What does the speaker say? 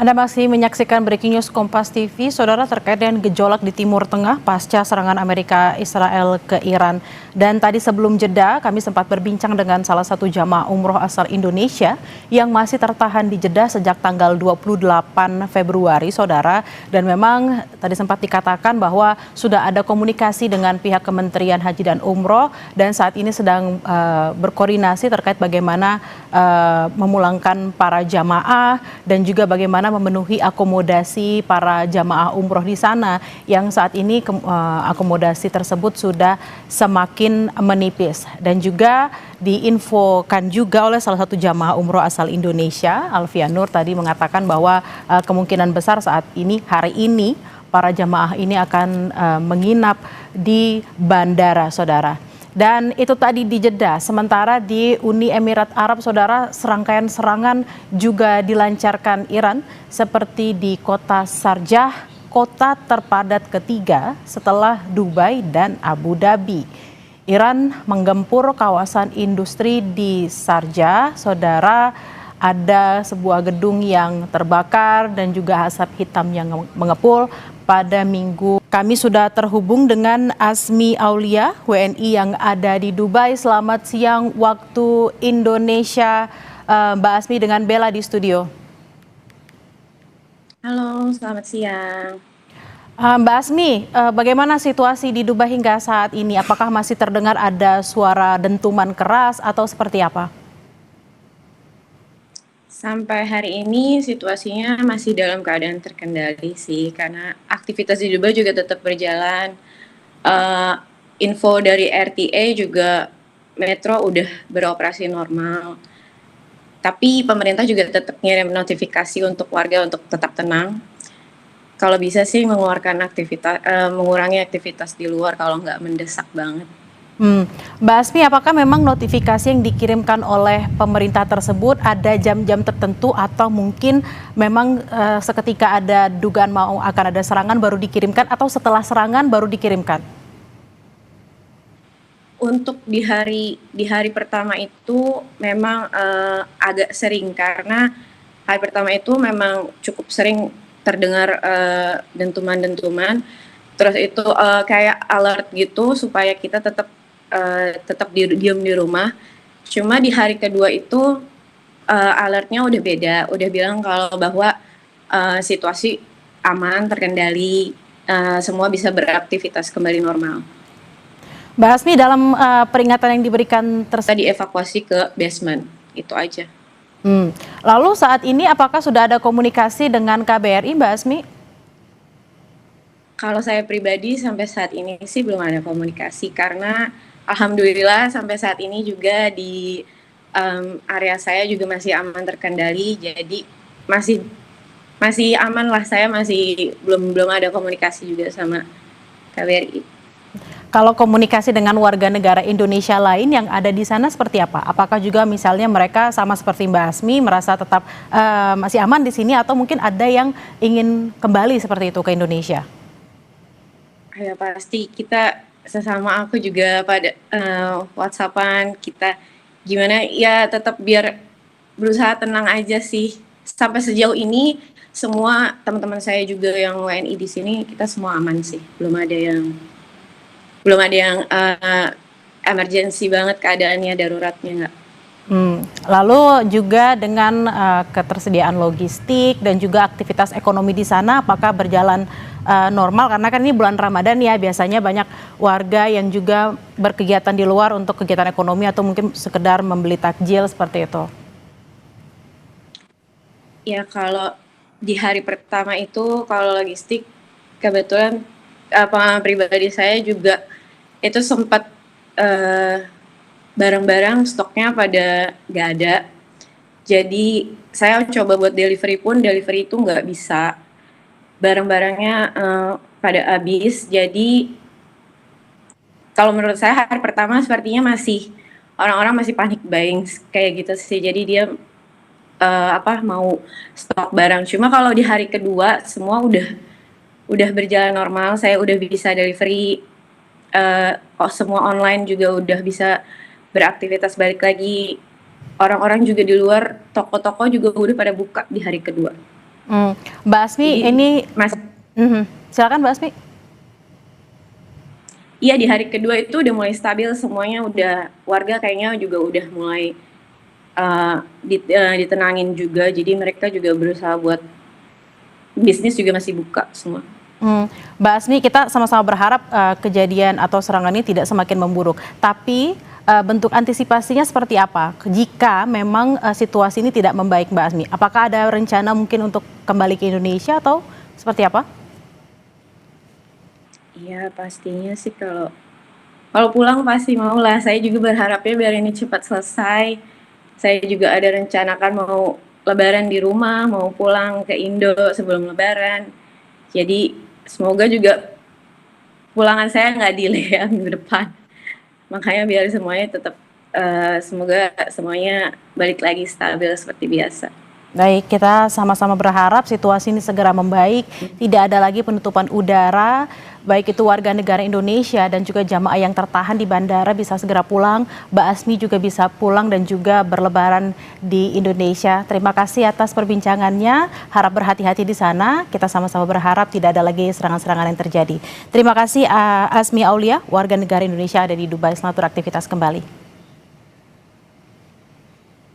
Anda masih menyaksikan Breaking News Kompas TV, saudara, terkait dengan gejolak di Timur Tengah pasca serangan Amerika Israel ke Iran. Dan tadi sebelum jeda, kami sempat berbincang dengan salah satu jamaah umroh asal Indonesia yang masih tertahan di Jeddah sejak tanggal 28 Februari, saudara. Dan memang tadi sempat dikatakan bahwa sudah ada komunikasi dengan pihak Kementerian Haji dan Umroh dan saat ini sedang berkoordinasi terkait bagaimana memulangkan para jamaah dan juga bagaimana memenuhi akomodasi para jamaah umroh di sana yang saat ini akomodasi tersebut sudah semakin menipis. Dan juga diinfokan juga oleh salah satu jamaah umroh asal Indonesia, Alfian Nur, tadi mengatakan bahwa kemungkinan besar saat ini, hari ini, para jamaah ini akan menginap di bandara, saudara. Dan itu tadi di Jeddah. Sementara di Uni Emirat Arab, saudara, serangkaian serangan juga dilancarkan Iran seperti di kota Sharjah, kota terpadat ketiga setelah Dubai dan Abu Dhabi. Iran menggempur kawasan industri di Sharjah, saudara. Ada sebuah gedung yang terbakar dan juga asap hitam yang mengepul pada Minggu. Kami sudah terhubung dengan Asmi Aulia, WNI yang ada di Dubai. Selamat siang waktu Indonesia, Mbak Asmi, dengan Bella di studio. Halo, selamat siang. Mbak Asmi, bagaimana situasi di Dubai hingga saat ini? Apakah masih terdengar ada suara dentuman keras atau seperti apa? Sampai hari ini situasinya masih dalam keadaan terkendali sih, karena aktivitas di Dubai juga tetap berjalan. Info dari RTA juga metro udah beroperasi normal. Tapi pemerintah juga tetap ngirim notifikasi untuk warga untuk tetap tenang. Kalau bisa sih mengurangi aktivitas di luar kalau nggak mendesak banget. Mbak Asmi, apakah memang notifikasi yang dikirimkan oleh pemerintah tersebut ada jam-jam tertentu atau mungkin memang seketika ada dugaan mau akan ada serangan baru dikirimkan atau setelah serangan baru dikirimkan? Untuk di hari pertama itu memang agak sering, karena hari pertama itu memang cukup sering terdengar dentuman-dentuman. Terus itu kayak alert gitu supaya kita tetap diam di rumah. Cuma di hari kedua itu alertnya udah beda, udah bilang kalau bahwa situasi aman, terkendali, semua bisa beraktivitas kembali normal. Mbak Asmi, dalam peringatan yang diberikan Kita dievakuasi ke basement, itu aja. Lalu saat ini apakah sudah ada komunikasi dengan KBRI, Mbak Asmi? Kalau saya pribadi sampai saat ini sih belum ada komunikasi, karena alhamdulillah sampai saat ini juga di area saya juga masih aman, terkendali, jadi masih aman lah. Saya masih belum ada komunikasi juga sama KBRI. Kalau komunikasi dengan warga negara Indonesia lain yang ada di sana seperti apa? Apakah juga misalnya mereka sama seperti Mbak Asmi merasa tetap masih aman di sini atau mungkin ada yang ingin kembali seperti itu ke Indonesia? Ya pasti, kita sesama aku juga pada WhatsAppan, kita gimana ya tetap biar berusaha tenang aja sih. Sampai sejauh ini semua teman-teman saya juga yang WNI di sini, kita semua aman sih. Belum ada yang emergency banget keadaannya, daruratnya nggak. Lalu juga dengan ketersediaan logistik dan juga aktivitas ekonomi di sana apakah berjalan normal? Karena kan ini bulan Ramadan ya, biasanya banyak warga yang juga berkegiatan di luar untuk kegiatan ekonomi atau mungkin sekedar membeli takjil seperti itu. Ya kalau di hari pertama itu kalau logistik kebetulan pribadi saya juga itu sempat barang-barang stoknya pada nggak ada. Jadi saya coba buat delivery itu nggak bisa. Barang-barangnya pada habis. Jadi kalau menurut saya hari pertama sepertinya orang-orang masih panik buying kayak gitu sih. Jadi dia mau stok barang. Cuma kalau di hari kedua semua udah berjalan normal. Saya udah bisa delivery, semua online juga udah bisa beraktivitas balik lagi. Orang-orang juga di luar, toko-toko juga udah pada buka di hari kedua. Mbak Asmi, Jadi ini Mas, silakan Mbak Asmi. iya di hari kedua itu udah mulai stabil semuanya, udah warga kayaknya juga udah mulai ditenangin juga, jadi mereka juga berusaha buat bisnis juga masih buka semua. Mbak Asmi, kita sama-sama berharap kejadian atau serangan ini tidak semakin memburuk. Tapi bentuk antisipasinya seperti apa? Jika memang situasi ini tidak membaik, Mbak Asmi, apakah ada rencana mungkin untuk kembali ke Indonesia atau seperti apa? Iya pastinya sih kalau kalau pulang pasti mau lah. Saya juga berharapnya biar ini cepat selesai. Saya juga ada rencanakan mau lebaran di rumah, mau pulang ke Indo sebelum lebaran. Jadi semoga juga pulangan saya nggak delay ya minggu depan. Makanya biar semuanya tetap semoga semuanya balik lagi stabil seperti biasa. Baik, kita sama-sama berharap situasi ini segera membaik, tidak ada lagi penutupan udara, baik itu warga negara Indonesia dan juga jamaah yang tertahan di bandara bisa segera pulang, Mbak Asmi juga bisa pulang dan juga berlebaran di Indonesia. Terima kasih atas perbincangannya, harap berhati-hati di sana, kita sama-sama berharap tidak ada lagi serangan-serangan yang terjadi. Terima kasih Asmi Aulia, warga negara Indonesia ada di Dubai, selamat beraktivitas kembali.